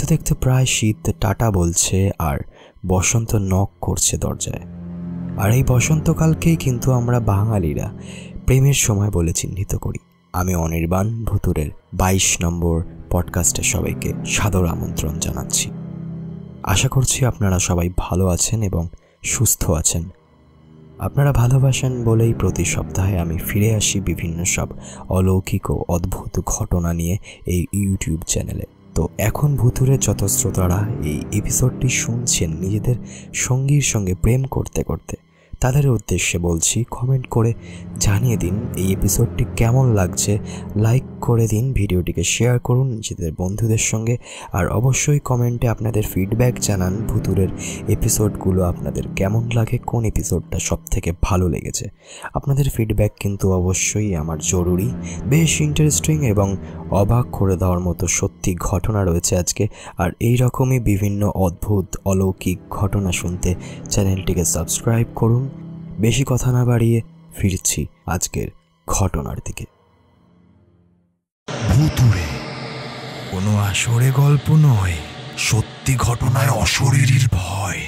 দেখতে দেখতে প্রায় শীত টাটা বলছে আর বসন্ত নক করছে দরজায়। আর এই বসন্তকালকেই কিন্তু আমরা বাঙালিরা প্রেমের সময় বলে চিহ্নিত করি। আমি অনির্বাণ ভুতুরের 22 নম্বর পডকাস্টে সবাইকে সাদর আমন্ত্রণ জানাচ্ছি। আশা করছি আপনারা সবাই ভালো আছেন এবং সুস্থ আছেন। আপনারা ভালোবাসেন বলেই প্রতি সপ্তাহে আমি ফিরে আসি বিভিন্ন সব অলৌকিক ও অদ্ভুত ঘটনা নিয়ে এই ইউটিউব চ্যানেলে। তো এখন ভুতুরের যত শ্রোতারা এই এপিসোডটি শুনছেন নিজেদের সঙ্গীর সঙ্গে প্রেম করতে করতে, তাদের উদ্দেশ্যে বলছি, কমেন্ট করে জানিয়ে দিন এই এপিসোডটি কেমন লাগছে, লাইক করে দিন, ভিডিওটিকে শেয়ার করুন নিজেদের বন্ধুদের সঙ্গে, আর অবশ্যই কমেন্টে আপনাদের ফিডব্যাক জানান ভুতুরের এপিসোডগুলো আপনাদের কেমন লাগে, কোন এপিসোডটা সবথেকে ভালো লেগেছে। আপনাদের ফিডব্যাক কিন্তু অবশ্যই আমার জরুরি। বেশ ইন্টারেস্টিং এবং অবাক করে দেওয়ার মতো সত্যি ঘটনা রয়েছে আজকে, আর এই রকমই বিভিন্ন অদ্ভুত অলৌকিক ঘটনা শুনতে চ্যানেলটিকে সাবস্ক্রাইব করুন। বেশি কথা না বাড়িয়ে ফিরছি আজকের ঘটনার দিকে। ভুতুড়ে কোনো আসরে গল্প নয়, সত্যি ঘটনায় অশরীরীর ভয়।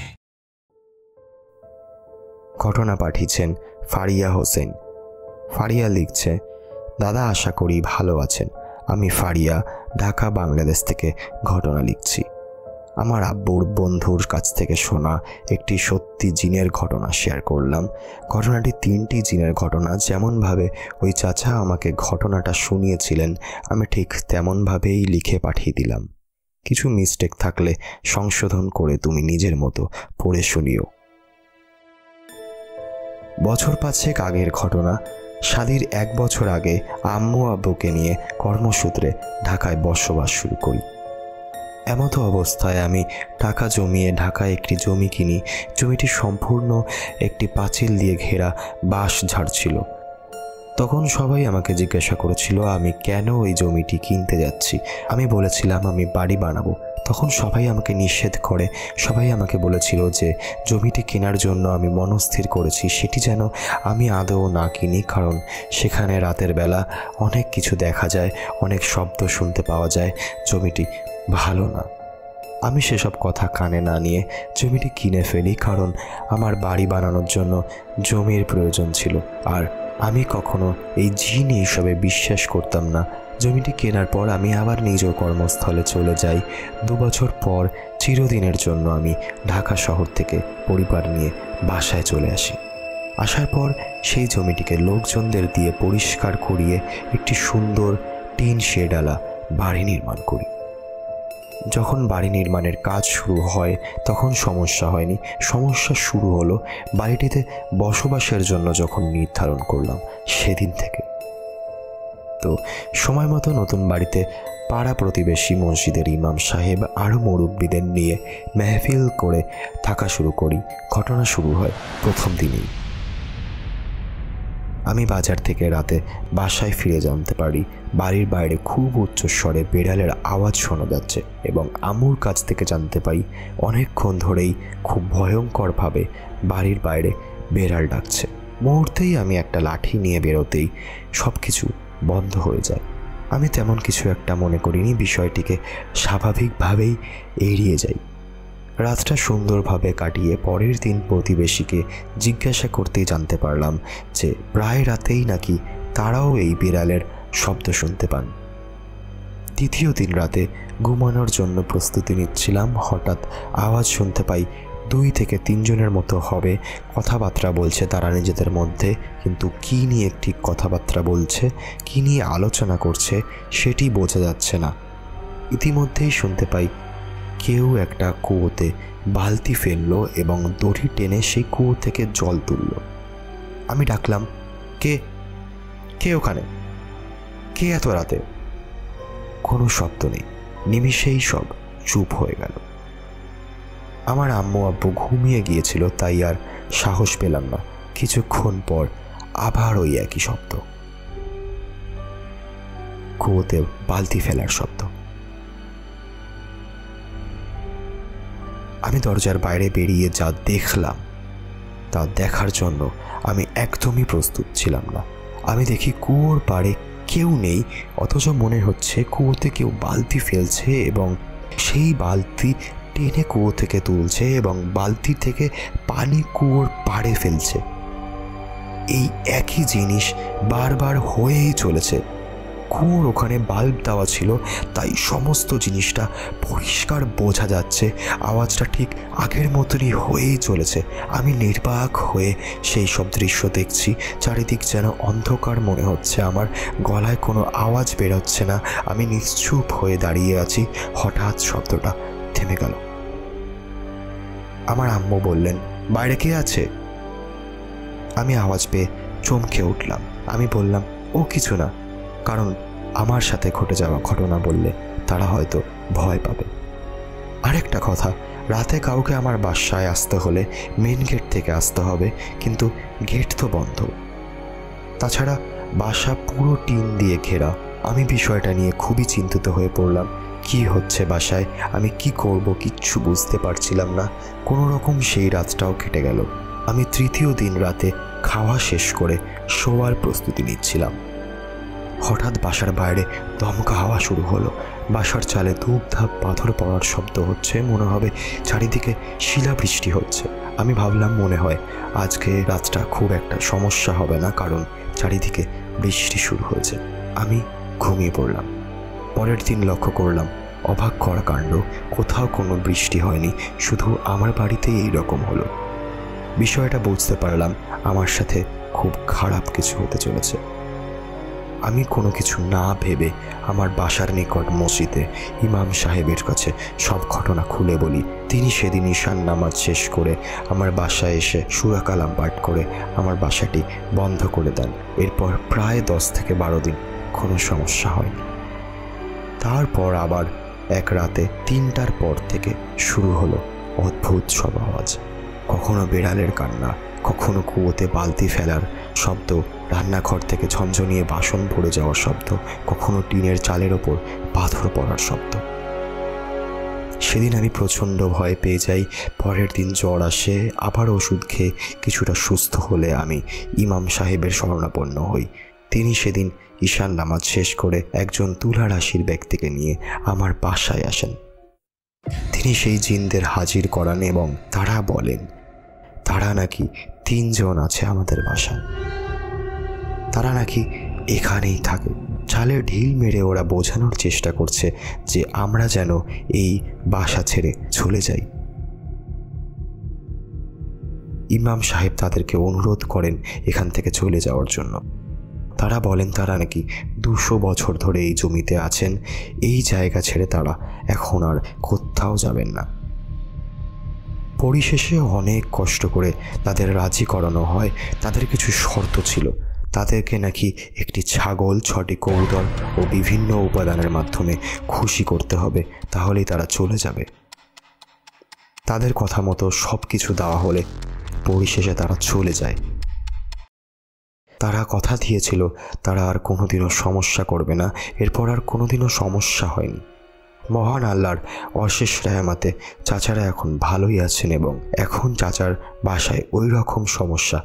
ঘটনা পাঠিয়েছেন ফারিয়া হোসেন। ফারিয়া লিখছে, দাদা আশা করি ভালো আছেন। আমি ফারিয়া, ঢাকা, বাংলাদেশ থেকে ঘটনা লিখছি। আমার আব্বুর বন্ধুর কাছ থেকে শোনা একটি সত্যি জিনের ঘটনা শেয়ার করলাম। ঘটনাটি 3টি জিনের ঘটনা। যেমনভাবে ওই চাচা আমাকে ঘটনাটা শুনিয়েছিলেন আমি ঠিক তেমনভাবেই লিখে পাঠিয়ে দিলাম। কিছু মিস্টেক থাকলে সংশোধন করে তুমি নিজের মতো পড়ে শুনিও। বছর 5 আগের ঘটনা। শাদির 1 বছর আগে আম্মু আব্বুকে নিয়ে কর্মসূত্রে ঢাকায় বসবাস শুরু করি। এমতো অবস্থায় আমি টাকা জমিয়ে ঢাকায় একটি জমি কিনি। জমিটি সম্পূর্ণ একটি পাঁচিল দিয়ে ঘেরা বাঁশ ঝাড় ছিল। তখন সবাই আমাকে জিজ্ঞাসা করেছিল আমি কেন ওই জমিটি কিনতে যাচ্ছি। আমি বলেছিলাম আমি বাড়ি বানাবো। তখন সবাই আমাকে নিষেধ করে। সবাই আমাকে বলেছিল যে জমিটি কেনার জন্য আমি মনস্থির করেছি সেটি যেন আমি আদৌ না কিনি, কারণ সেখানে রাতের বেলা অনেক কিছু দেখা যায়, অনেক শব্দ শুনতে পাওয়া যায়, জমিটি ভালো না। আমি সেসব কথা কানে না নিয়ে জমিটি কিনে ফেলি, কারণ আমার বাড়ি বানানোর জন্য জমির প্রয়োজন ছিল। আর আমি কখনো এই জিন এইসবে বিশ্বাস করতাম না। জমিটি কেনার পর আমি আবার নিজ কর্মস্থলে চলে যাই। 2 বছর পর চিরদিনের জন্য আমি ঢাকা শহর থেকে পরিবার নিয়ে বাসায় চলে আসি। আসার পর সেই জমিটিকে লোকজনদের দিয়ে পরিষ্কার করিয়ে একটি সুন্দর টিন শেডওয়ালা বাড়ি নির্মাণ করি। যখন বাড়ি নির্মাণের কাজ শুরু হয় তখন সমস্যা হয়নি। সমস্যা শুরু হলো বাড়িটিতে বসবাসের জন্য যখন নির্ধারণ করলাম সেদিন থেকে। তো সময় মতো নতুন বাড়িতে পাড়া প্রতিবেশী, মসজিদের ইমাম সাহেব আরও মুরব্বীদের নিয়ে মেহফিল করে থাকা শুরু করি। ঘটনা শুরু হয় প্রথম দিনেই। আমি বাজার থেকে রাতে বাসায় ফিরে জানতে পারি বাড়ির বাইরে খুব উচ্চস্বরে বেড়ালের আওয়াজ শোনা যাচ্ছে, এবং আম্মুর কাছ থেকে জানতে পারি অনেকক্ষণ ধরেই খুব ভয়ঙ্করভাবে বাড়ির বাইরে বেড়াল ডাকছে। মুহূর্তেই আমি একটা লাঠি নিয়ে বেরোতেই সব কিছু বন্ধ হয়ে যায়। আমি তেমন কিছু একটা মনে করিনি, বিষয়টিকে স্বাভাবিকভাবেই এড়িয়ে যাই। রাতটা সুন্দরভাবে কাটিয়ে পরের দিন প্রতিবেশীকে জিজ্ঞাসা করতেই জানতে পারলাম যে প্রায় রাতেই নাকি তারাও এই বিড়ালের শব্দ শুনতে পান। দ্বিতীয় দিন রাতে ঘুমানোর জন্য প্রস্তুতি নিচ্ছিলাম, হঠাৎ আওয়াজ শুনতে পাই 2 থেকে 3 জনের মতো হবে, কথাবার্তা বলছে তারা নিজেদের মধ্যে, কিন্তু কী নিয়ে ঠিক কথাবার্তা বলছে, কী নিয়ে আলোচনা করছে সেটি বোঝা যাচ্ছে না। ইতিমধ্যেই শুনতে পাই কেউ একটা কুয়োতে বালতি ফেললো এবং দড়ি টেনে সেই কুয়ো থেকে জল তুলল। আমি ডাকলাম, কে কে ওখানে, কে এত রাতে? কোনো শব্দ নেই। নিমিষেই সব চুপ হয়ে গেল। আমার আম্মু আব্বু ঘুমিয়ে গিয়েছিল, তাই আর সাহস পেলাম না। কিছুক্ষণ পর আবার ওই একই শব্দ, কুয়োতে বালতি ফেলার শব্দ। আমি দরজার বাইরে বেরিয়ে যা দেখলাম তা দেখার জন্য আমি একদমই প্রস্তুত ছিলাম না। আমি দেখি কুয়োর পাড়ে কেউ নেই, অথচ মনে হচ্ছে কুয়োতে কেউ বালতি ফেলছে এবং সেই বালতি টেনে কুয়ো থেকে তুলছে এবং বালতি থেকে পানি কুয়োর পাড়ে ফেলছে। এই একই জিনিস বারবার হয়েই চলেছে। কুয়োর ওখানে বাল্ব দেওয়া ছিল, তাই সমস্ত জিনিসটা পরিষ্কার বোঝা যাচ্ছে। আওয়াজটা ঠিক আগের মতনই হয়েই চলেছে। আমি নির্বাক হয়ে সেই সব দৃশ্য দেখছি। চারিদিক যেন অন্ধকার মনে হচ্ছে আমার, গলায় কোনো আওয়াজ বেরোচ্ছে না। আমি নিশ্চুপ হয়ে দাঁড়িয়ে আছি। হঠাৎ শব্দটা থেমে গেল। আমার আম্মু বললেন, বাইরে কে আছে? আমি আওয়াজ পেয়ে চমকে উঠলাম। আমি বললাম, ও কিছু না, কারণ আমার সাথে ঘটে যাওয়া ঘটনা বললে তারা হয়তো ভয় পাবে। আরেকটা কথা, রাতে কাউকে আমার বাসায় আসতে হলে মেন গেট থেকে আসতে হবে, কিন্তু গেট তো বন্ধ। তাছাড়া বাসা পুরো টিন দিয়ে ঘেরা। আমি বিষয়টা নিয়ে খুবই চিন্তিত হয়ে পড়লাম। কি হচ্ছে বাসায়, আমি কি করব কিচ্ছু বুঝতে পারছিলাম না। কোনো রকম সেই রাতটাও কেটে গেল। আমি তৃতীয় দিন রাতে খাওয়া শেষ করে শোয়ার প্রস্তুতি নিচ্ছিলাম। হঠাৎ বাসার বাইরে দমকা হাওয়া শুরু হলো। বাসার চালে ধূপধাপ পাথর পড়ার শব্দ হচ্ছে, মনে হবে চারিদিকে শিলাবৃষ্টি হচ্ছে। আমি ভাবলাম মনে হয় আজকে রাতটা খুব একটা সমস্যা হবে না, কারণ চারিদিকে বৃষ্টি শুরু হয়েছে। আমি ঘুমিয়ে পড়লাম। পরের দিন লক্ষ্য করলাম অবাক করা কাণ্ড, কোথাও কোনো বৃষ্টি হয়নি, শুধু আমার বাড়িতেই এইরকম হলো। বিষয়টা বুঝতে পারলাম আমার সাথে খুব খারাপ কিছু হতে চলেছে। আমি কোনো কিছু না ভেবে আমার বাসার নিকট মসজিদে ইমাম সাহেবের কাছে সব ঘটনা খুলে বলি। তিনি সেদিন ঈশান নামাজ শেষ করে আমার বাসায় এসে সূরা কালাম পাঠ করে আমার বাসাটি বন্ধ করে দেন। এরপর প্রায় 10 থেকে 12 দিন কোনো সমস্যা হয়নি। তারপর আবার এক রাতে 3টার পর থেকে শুরু হলো অদ্ভুত সব আওয়াজ। কখনো বিড়ালের কান্না, কখনো কুয়োতে বালতি ফেলার শব্দ, রান্নাঘর থেকে ঝনঝনিয়ে বাসন পড়ে যাওয়ার শব্দ, কখনো টিনের চালের ওপর পাথর পড়ার শব্দ। সেদিন আমি প্রচণ্ড ভয় পেয়ে যাই। পরের দিন জ্বর আসে। আবার ওষুধ খেয়ে কিছুটা সুস্থ হলে আমি ইমাম সাহেবের শরণাপন্ন হই। তিনি সেদিন ঈশান নামাজ শেষ করে একজন তুলা রাশির ব্যক্তিকে নিয়ে আমার বাসায় আসেন। তিনি সেই জিনদের হাজির করান এবং তারা বলেন তারা নাকি 3 জন আছে আমাদের বাসায়। তারা নাকি এখানেই থাকে। চালে ঢিল মেরে ওরা বোঝানোর চেষ্টা করছে যে আমরা যেন এই বাসা ছেড়ে চলে যাই। ইমাম সাহেব তাদেরকে অনুরোধ করেন এখান থেকে চলে যাওয়ার জন্য। তারা বলেন তারা নাকি 200 বছর ধরে এই জমিতে আছেন, এই জায়গা ছেড়ে তারা এখন আর কোথাও যাবেন না। পরিশেষে অনেক কষ্ট করে তাদের রাজি করানো হয়। তাদের কিছু শর্ত ছিল। তাদেরকে নাকি একটি ছাগল, 6টি কবুতর ও বিভিন্ন উপাদানের মাধ্যমে খুশি করতে হবে, তাহলেই তারা চলে যাবে। তাদের কথা মতো সব কিছু দেওয়া হলে পরিশেষে তারা চলে যায়। তারা কথা দিয়েছিল তারা আর কোনোদিনও সমস্যা করবে না। এরপর আর কোনোদিনও সমস্যা হয়নি। মহান আল্লাহর অশেষ রহমতে চাচারা এখন ভালোই আছেন এবং এখন চাচার বাসায় ওই রকম সমস্যা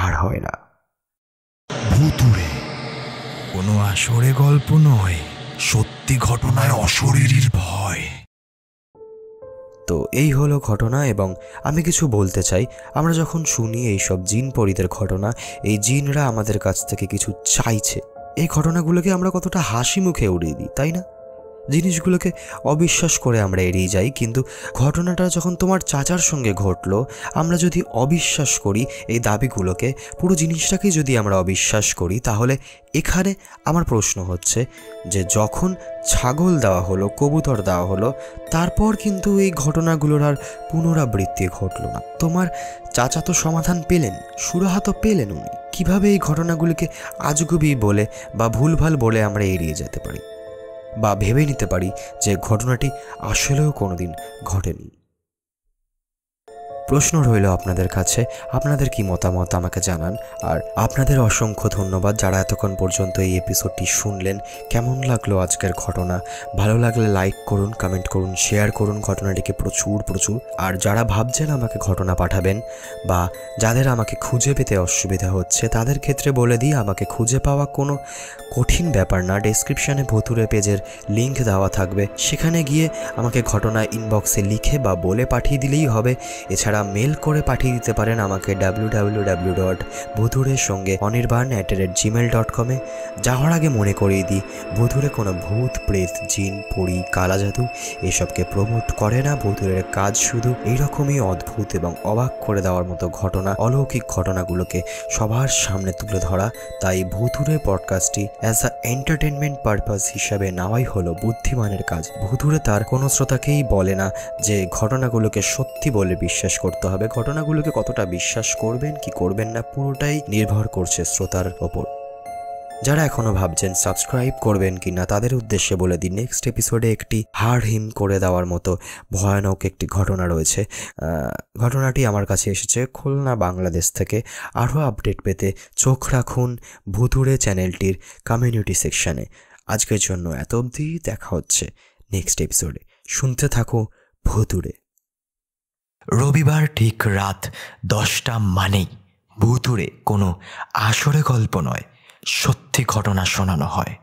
আর হয় না। ভুতুড়ে কোনো আসরে গল্প নয়, সত্যি ঘটনায় অশরীরীর ভয়। তো এই হলো ঘটনা এবং আমি কিছু বলতে চাই। আমরা যখন শুনি এইসব জিন পরীদের ঘটনা, এই জিনরা আমাদের কাছ থেকে কিছু চাইছে, এই ঘটনাগুলোকে আমরা কতটা হাসি মুখে উড়িয়ে দিই, তাই না? জিনিসগুলোকে অবিশ্বাস করে আমরা এড়িয়ে যাই। কিন্তু ঘটনাটা যখন তোমার চাচার সঙ্গে ঘটলো, আমরা যদি অবিশ্বাস করি এই দাবিগুলোকে, পুরো জিনিসটাকে যদি আমরা অবিশ্বাস করি, তাহলে এখানে আমার প্রশ্ন হচ্ছে যে যখন ছাগল দেওয়া হলো, কবুতর দেওয়া হলো, তারপর কিন্তু এই ঘটনাগুলোর আর পুনরাবৃত্তি ঘটলো না। তোমার চাচা তো সমাধান পেলেন, সুরাহা তো পেলেন উনি। কীভাবে এই ঘটনাগুলিকে আজগুবি বলে বা ভুলভাল বলে আমরা এড়িয়ে যেতে পারি বা ভেবে নিতে পারি যে ঘটনাটি আসলেও কোনোদিন ঘটেনি? প্রশ্ন রইল আপনাদের কাছে, আপনাদের কি মতামত আমাকে জানান। আর আপনাদের অসংখ্য ধন্যবাদ যারা এতক্ষণ পর্যন্ত এই এপিসোডটি শুনলেন। কেমন লাগলো আজকের ঘটনা? ভালো লাগলে লাইক করুন, কমেন্ট করুন, শেয়ার করুন ঘটনাটিকে প্রচুর। আর যারা ভাবছেন আমাকে ঘটনা পাঠাবেন বা যাদের আমাকে খুঁজে পেতে অসুবিধা হচ্ছে তাদের ক্ষেত্রে বলে দিই, আমাকে খুঁজে পাওয়া কোনো কঠিন ব্যাপার না। ডেসক্রিপশানে ভুতুড়ে পেজের লিঙ্ক দেওয়া থাকবে, সেখানে গিয়ে আমাকে ঘটনা ইনবক্সে লিখে বা বলে পাঠিয়ে দিলেই হবে। এছাড়া মেল করে পাঠিয়ে দিতে পারেন আমাকে www.bhuture@gmail.com। যাওয়ার আগে মনে করিয়ে দিই, ভুতুড়ে কোনো ভূত, প্রেত, জিন, পরি, কালা জাদু এসবকে প্রমোট করে না। ভুতুড়ের কাজ শুধু এইরকমই অদ্ভুত এবং অবাক করে দেওয়ার মতো ঘটনা, অলৌকিক ঘটনাগুলোকে সবার সামনে তুলে ধরা। তাই ভুতুড়ে পডকাস্টটি অ্যাজ আ এন্টারটেনমেন্ট পারপাস হিসাবে নেওয়াই হলো বুদ্ধিমানের কাজ। ভুতুড়ে তার কোনো শ্রোতাকেই বলে না যে ঘটনাগুলোকে সত্যি বলে বিশ্বাস করতে হবে। ঘটনাগুলোকে কতটা বিশ্বাস করবেন কি করবেন না পুরোটাই নির্ভর করছে শ্রোতার ওপর। যারা এখনো ভাবছেন সাবস্ক্রাইব করবেন কি না তাদের উদ্দেশ্যে বলে দিই, নেক্সট এপিসোডে একটি হাড় হিম করে দেওয়ার মতো ভয়ানক একটি ঘটনা রয়েছে। ঘটনাটি আমার কাছে এসেছে খুলনা, বাংলাদেশ থেকে। আরও আপডেট পেতে চোখ রাখুন ভুতুড়ে চ্যানেলটির কমিউনিটি সেকশানে। আজকের জন্য এত অবধি, দেখা হচ্ছে নেক্সট এপিসোডে। শুনতে থাকো ভুতুড়ে। রবিবার ঠিক রাত 10টা মানেই ভুতুড়ে কোনো আসরে গল্প নয়, সত্যি ঘটনা শোনানো হয়।